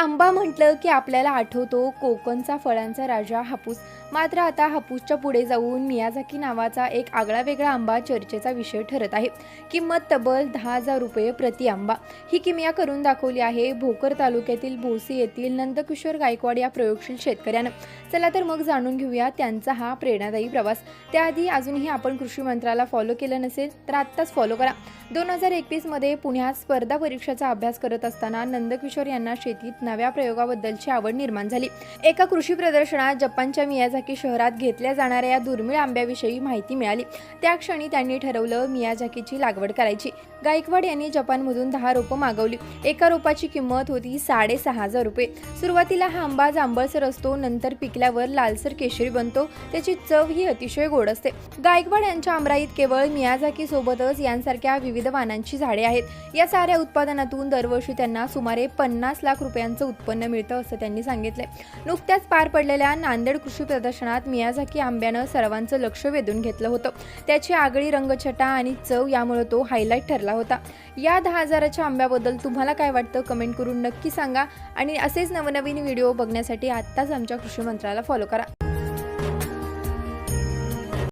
आंबा म्हटलं की आपल्याला आठवतो कोकणचा फळांचा राजा हापूस. मात्र आता हापूसच्या पुढे जाऊन मियाझाकी नावाचा एक आगळावेगळा आंबा चर्चेचा विषय ठरत आहे. किंमत तब्बल 10,000 रुपये प्रति आंबा ही किमया करून दाखवली आहे भोकर तालुक्यातील भोसी येथील नंदकिशोर गायकवाड या प्रयोगशील शेतकऱ्यानं. चला तर मग जाणून घेऊया त्यांचा हा प्रेरणादायी प्रवास. त्याआधी अजूनही आपण कृषी मंत्राला फॉलो केलं नसेल तर आत्ताच फॉलो करा. 2021 मध्ये पुण्यात स्पर्धा परीक्षेचा अभ्यास करत असताना नंदकिशोर यांना शेतीत नव्या प्रयोगाबद्दलची आवड निर्माण झाली. एका कृषी प्रदर्शनात जपानच्या मियाझाकी शहरात घेतल्या जाणाऱ्या या दुर्मिळ आंब्याविषयी माहिती मिळाली. त्या क्षणी त्यांनी ठरवलं मियाझाकीची लागवड करायची. गायकवाड यांनी जपानमधून 10 रोपं मागवली. एका रोपाची किंमत होती 6,500 रुपये. सुरुवातीला हा आंबा जांभळसर असतो, नंतर पिकल्यावर लालसर केशरी बनतो. त्याची चव ही अतिशय गोड असते. गायकवाड यांच्या आमराईत केवळ मियाझाकी सोबतच यांसारख्या विविध वाणांची झाडे आहेत. या साऱ्या उत्पादनातून दरवर्षी त्यांना सुमारे 50 लाख रुपयांचं उत्पन्न मिळतं असं त्यांनी सांगितलंय. नुकत्याच पार पडलेल्या नांदेड कृषी प्रदर्शनात मियाझाकी आंब्यानं सर्वांचं लक्ष वेधून घेतलं होतं. त्याची आगळी रंगछटा आणि चव यामुळे तो हायलाईट ठरला होता. या 10,000च्या आंब्याबद्दल तुम्हाला काय वाटतं कमेंट करून नक्की सांगा आणि असेच नवनवीन व्हिडिओ बघण्यासाठी आत्ताच आमच्या कृषी मंत्राला फॉलो करा.